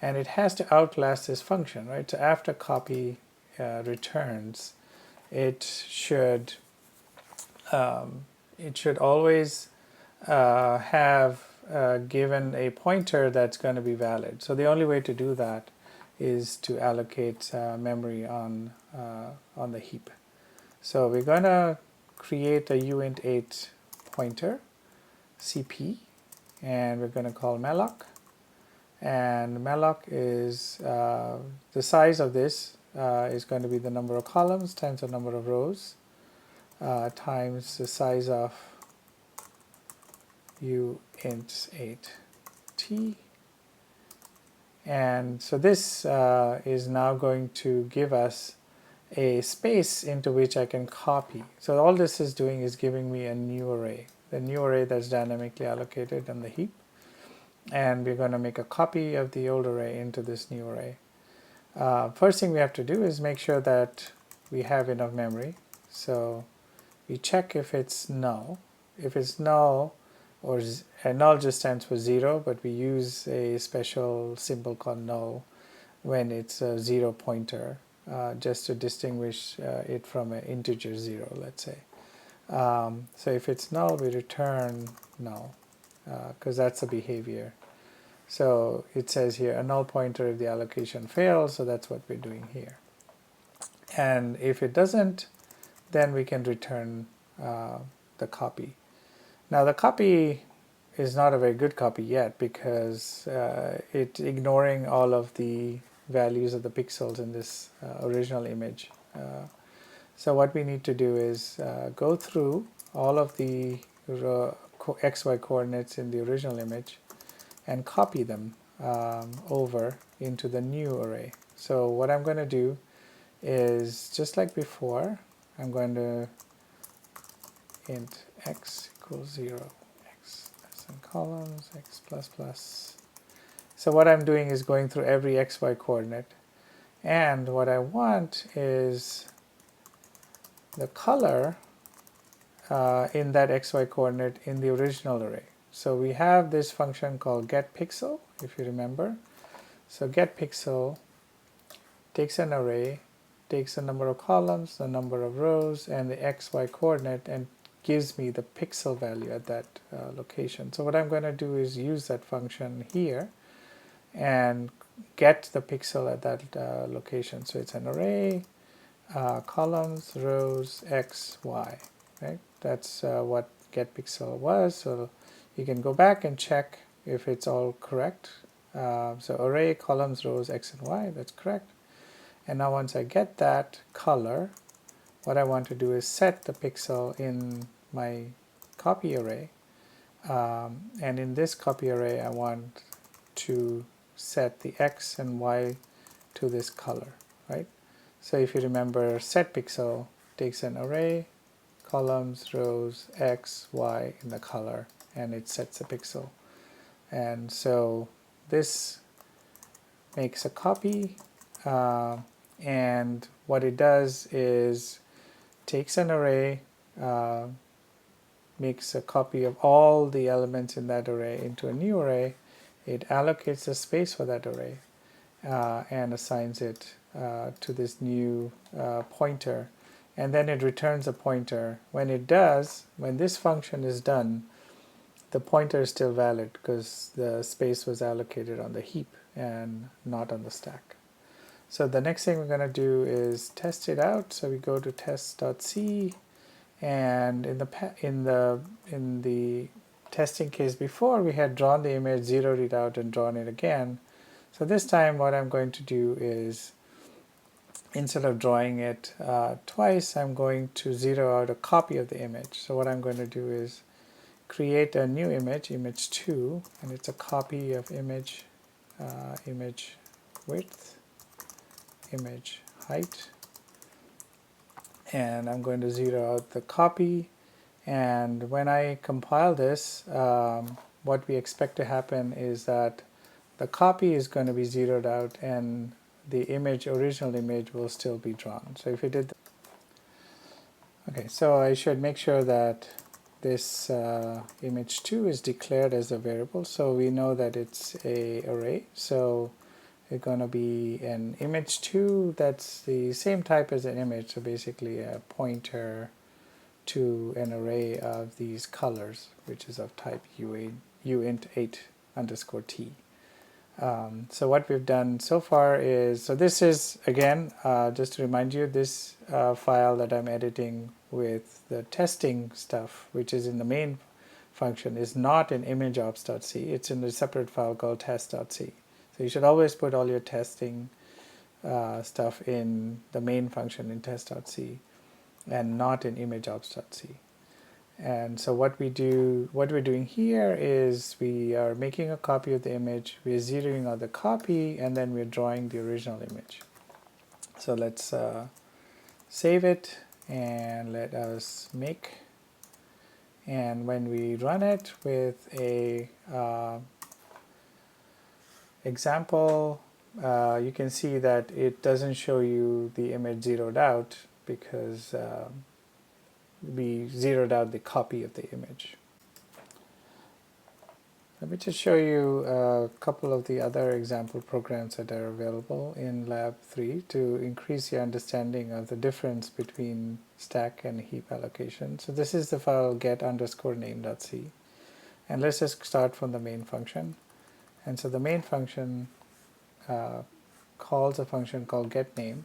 and it has to outlast this function, right? So after copy returns, it should always have given a pointer that's going to be valid. So the only way to do that is to allocate memory on the heap. So we're going to create a uint8 pointer, cp, and we're going to call malloc. And malloc is the size of this is going to be the number of columns times the number of rows times the size of uint8t. And so this is now going to give us a space into which I can copy. So all this is doing is giving me a new array, the new array that's dynamically allocated on the heap. And we're going to make a copy of the old array into this new array. First thing we have to do is make sure that we have enough memory. So we check if it's null. If it's null, or null just stands for 0, but we use a special symbol called null when it's a 0 pointer, just to distinguish it from an integer 0, let's say. So if it's null, we return null, because that's the behavior. So it says here a null pointer if the allocation fails, so that's what we're doing here. And if it doesn't, then we can return the copy. Now the copy is not a very good copy yet, because it's ignoring all of the values of the pixels in this original image. So what we need to do is go through all of the xy coordinates in the original image and copy them over into the new array. So what I'm going to do is, just like before, I'm going to int x equals 0, x less than columns, x plus plus. So what I'm doing is going through every xy coordinate, and what I want is the color in that xy coordinate in the original array. So we have this function called getPixel, if you remember. So getPixel takes an array, takes the number of columns, the number of rows, and the xy coordinate, and gives me the pixel value at that location. So what I'm going to do is use that function here and get the pixel at that location. So it's an array, columns, rows, x, y, right? That's what getPixel was. So you can go back and check if it's all correct. So array, columns, rows, x and y, that's correct. And now once I get that color, what I want to do is set the pixel in my copy array. And in this copy array, I want to set the x and y to this color, right? So if you remember, set pixel takes an array, columns, rows, x, y in the color, and it sets a pixel. And so this makes a copy, and what it does is takes an array, makes a copy of all the elements in that array into a new array. It allocates the space for that array and assigns it to this new pointer, and then it returns a pointer. When it does, when this function is done, the pointer is still valid because the space was allocated on the heap and not on the stack. So the next thing we're going to do is test it out. So we go to test.c, and in the testing case before, we had drawn the image, zeroed it out, and drawn it again. So this time what I'm going to do is, instead of drawing it twice, I'm going to zero out a copy of the image. So what I'm going to do is create a new image, image2, and it's a copy of image, image width, image height, and I'm going to zero out the copy. And when I compile this, what we expect to happen is that the copy is going to be zeroed out and the image, original image, will still be drawn. So if you did okay, so I should make sure that this image2 is declared as a variable, so we know that it's a array. So is going to be an image2 that's the same type as an image, so basically a pointer to an array of these colors, which is of type uint8 underscore t. So what we've done so far is, so this is again, just to remind you, this file that I'm editing with the testing stuff, which is in the main function, is not in imgpos.c. It's in a separate file called test.c. So you should always put all your testing stuff in the main function in test.c and not in imgpos.c. And so what we're doing here is we are making a copy of the image, we're zeroing out the copy, and then we're drawing the original image. So let's save it and let us make. And when we run it with a example, you can see that it doesn't show you the image zeroed out because we zeroed out the copy of the image. Let me just show you a couple of the other example programs that are available in Lab 3 to increase your understanding of the difference between stack and heap allocation. So this is the file get_name.c, and let's just start from the main function. And so the main function calls a function called getName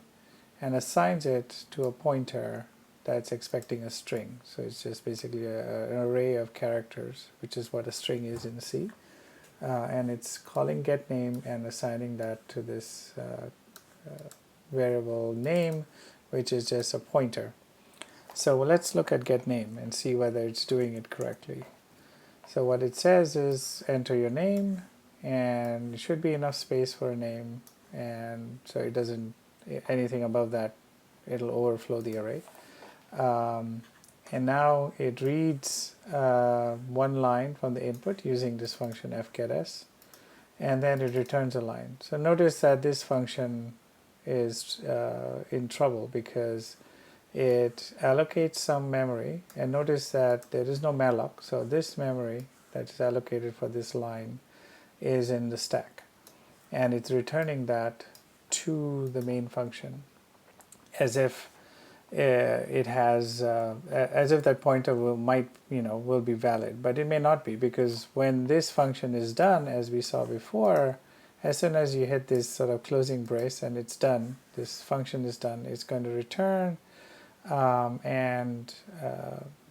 and assigns it to a pointer that's expecting a string. So it's just basically an array of characters, which is what a string is in C. And it's calling getName and assigning that to this variable name, which is just a pointer. So let's look at getName and see whether it's doing it correctly. So what it says is enter your name, and it should be enough space for a name, and so it doesn't, anything above that, it'll overflow the array. And now it reads one line from the input using this function fgetS, and then it returns a line. So notice that this function is in trouble because it allocates some memory, and notice that there is no malloc, so this memory that is allocated for this line is in the stack, and it's returning that to the main function as if it has as if that pointer will be valid, but it may not be, because when this function is done, as we saw before, as soon as you hit this sort of closing brace and it's done, this function is done, it's going to return, and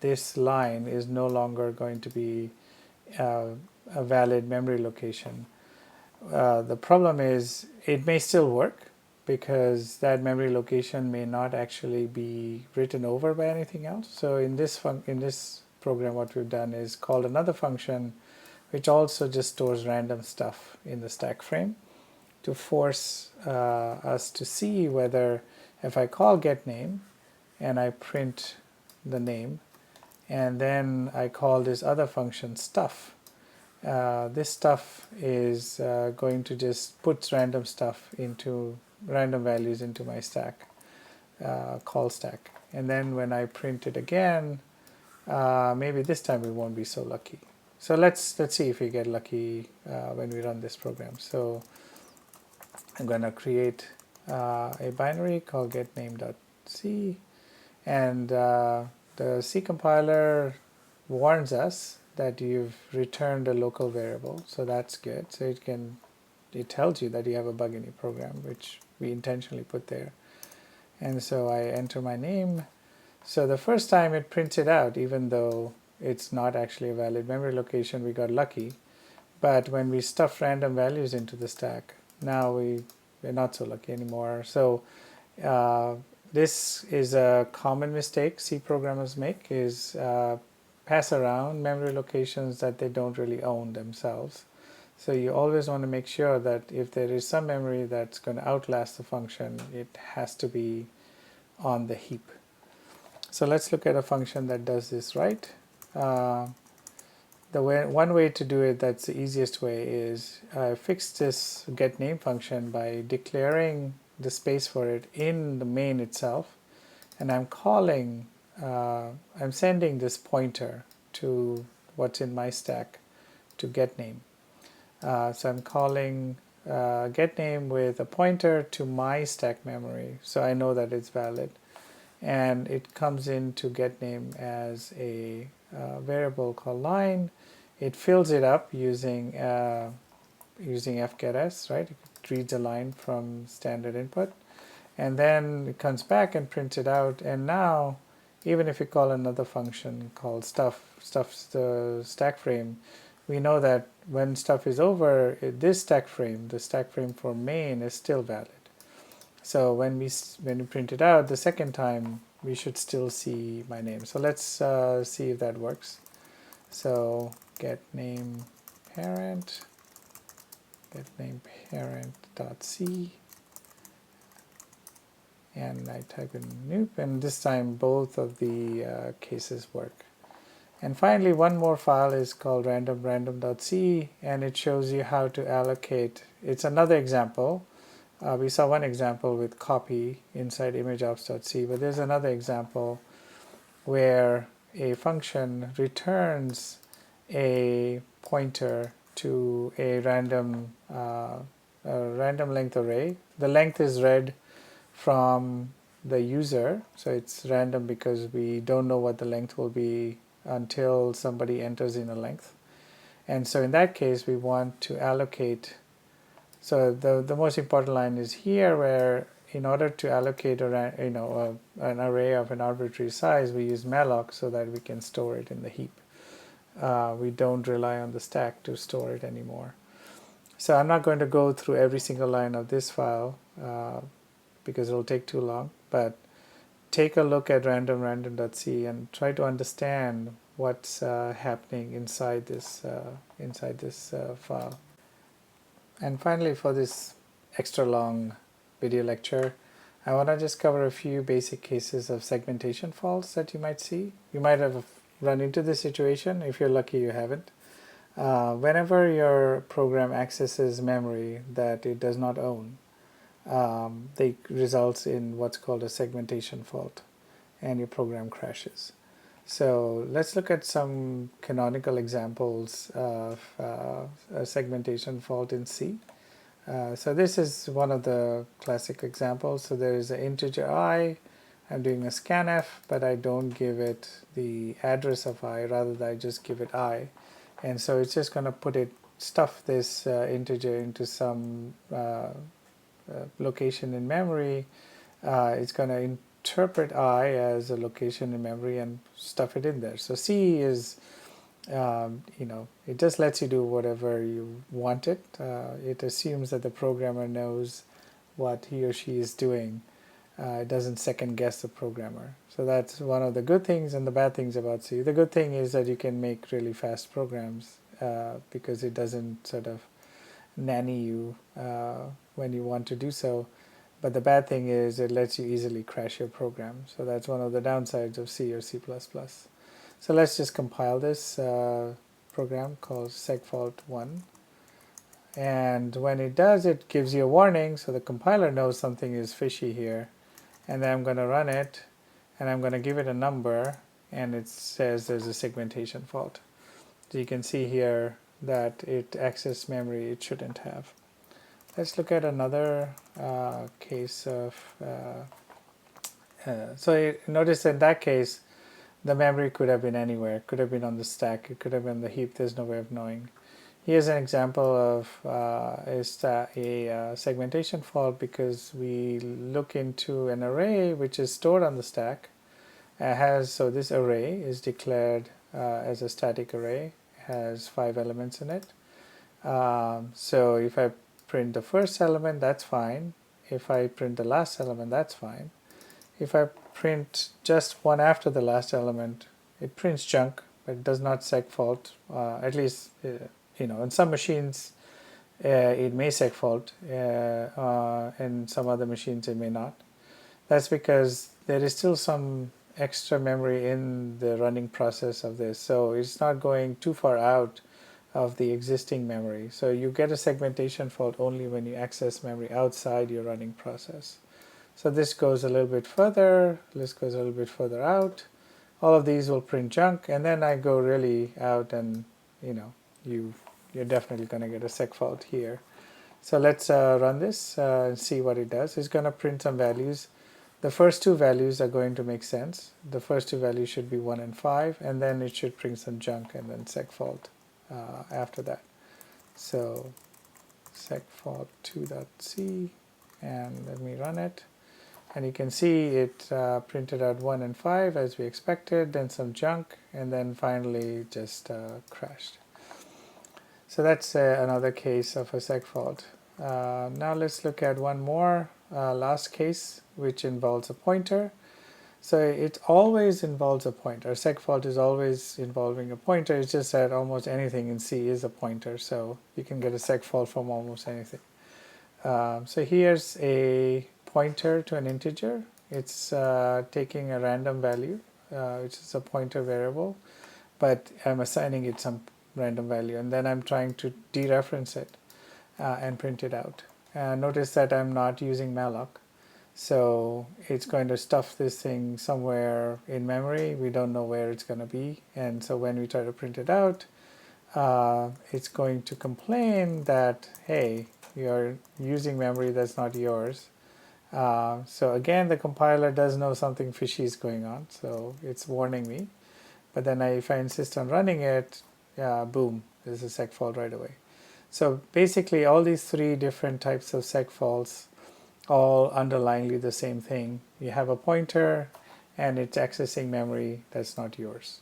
this line is no longer going to be a valid memory location. The problem is it may still work, because that memory location may not actually be written over by anything else. So in this program, what we've done is called another function which also just stores random stuff in the stack frame to force us to see whether, if I call getName and I print the name, and then I call this other function stuff, this stuff is going to just put random values into my stack, call stack. And then when I print it again, maybe this time we won't be so lucky. So let's see if we get lucky when we run this program. So I'm going to create a binary called getName.c, and the C compiler warns us that you've returned a local variable, so that's good. So it tells you that you have a bug in your program, which we intentionally put there. And so I enter my name. So the first time it prints it out, even though it's not actually a valid memory location, we got lucky. But when we stuff random values into the stack, now we're not so lucky anymore. So this is a common mistake C programmers make, is pass around memory locations that they don't really own themselves. So you always want to make sure that if there is some memory that's going to outlast the function, it has to be on the heap. So let's look at a function that does this right. One way to do it, that's the easiest way, is I fix this getName function by declaring the space for it in the main itself, and I'm sending this pointer to what's in my stack to getName. So I'm calling get name with a pointer to my stack memory, so I know that it's valid. And it comes into get name as a variable called line. It fills it up using fgetS, right? It reads a line from standard input, and then it comes back and prints it out. And now, even if we call another function called stuff's the stack frame, we know that when stuff is over, this stack frame, the stack frame for main, is still valid. So when we print it out the second time, we should still see my name. So let's see if that works. So get name parent dot c, and I type in noop, and this time both of the cases work. And finally, one more file is called random.c, and it shows you how to allocate. It's another example. We saw one example with copy inside imgpos.c, but there's another example where a function returns a pointer to a random length array. The length is read from the user, so it's random because we don't know what the length will be until somebody enters in a length. And so in that case, we want to allocate. So the most important line is here, where in order to allocate an array of an arbitrary size, we use malloc so that we can store it in the heap. We don't rely on the stack to store it anymore. So I'm not going to go through every single line of this file because it'll take too long, but take a look at random.c and try to understand what's happening inside this file. And finally, for this extra long video lecture, I want to just cover a few basic cases of segmentation faults that you might see. You might have run into this situation. If you're lucky, you haven't. Whenever your program accesses memory that it does not own, they results in what's called a segmentation fault, and your program crashes. So let's look at some canonical examples of a segmentation fault in C. So this is one of the classic examples. So there is an integer I. I'm doing a scanf, but I don't give it the address of I, rather than I just give it I. And so it's just going to stuff this integer into some location in memory. It's going to interpret I as a location in memory and stuff it in there. So C is, it just lets you do whatever you want it. It assumes that the programmer knows what he or she is doing. It doesn't second guess the programmer. So that's one of the good things and the bad things about C. The good thing is that you can make really fast programs because it doesn't sort of nanny you when you want to do so. But the bad thing is it lets you easily crash your program. So that's one of the downsides of C or C++. So let's just compile this program called segfault1. And when it does, it gives you a warning. So the compiler knows something is fishy here. And then I'm going to run it, and I'm going to give it a number, and it says there's a segmentation fault. So you can see here that it accessed memory it shouldn't have. Let's look at another case of, so notice in that case, the memory could have been anywhere. It could have been on the stack. It could have been the heap. There's no way of knowing. Here's an example of a segmentation fault because we look into an array which is stored on the stack. So this array is declared as a static array, has 5 elements in it. So if I print the first element, that's fine. If I print the last element, that's fine. If I print just one after the last element, it prints junk, but it does not segfault, at least in some machines it may segfault, in some other machines it may not. That's because there is still some extra memory in the running process of this, so it's not going too far out of the existing memory. So you get a segmentation fault only when you access memory outside your running process. So this goes a little bit further, this goes a little bit further out. All of these will print junk, and then I go really out, and you're definitely going to get a seg fault here. So let's run this and see what it does. It's going to print some values. The first two values are going to make sense. The first two values should be 1 and 5, and then it should print some junk and then segfault after that. So segfault2.c, and let me run it. And you can see it printed out 1 and 5 as we expected, then some junk, and then finally just crashed. So that's another case of a segfault. Now let's look at one more last case, which involves a pointer. So it always involves a pointer. Segfault is always involving a pointer. It's just that almost anything in C is a pointer, so you can get a segfault from almost anything. So here's a pointer to an integer. It's taking a random value, which is a pointer variable, but I'm assigning it some random value, and then I'm trying to dereference it and print it out. Notice that I'm not using malloc, so it's going to stuff this thing somewhere in memory. We don't know where it's going to be, and so when we try to print it out, it's going to complain that, hey, you're using memory that's not yours. So again, the compiler does know something fishy is going on, so it's warning me. But then if I insist on running it, boom, there's a segfault right away. So basically all these three different types of segfaults all underlyingly the same thing. You have a pointer and it's accessing memory that's not yours.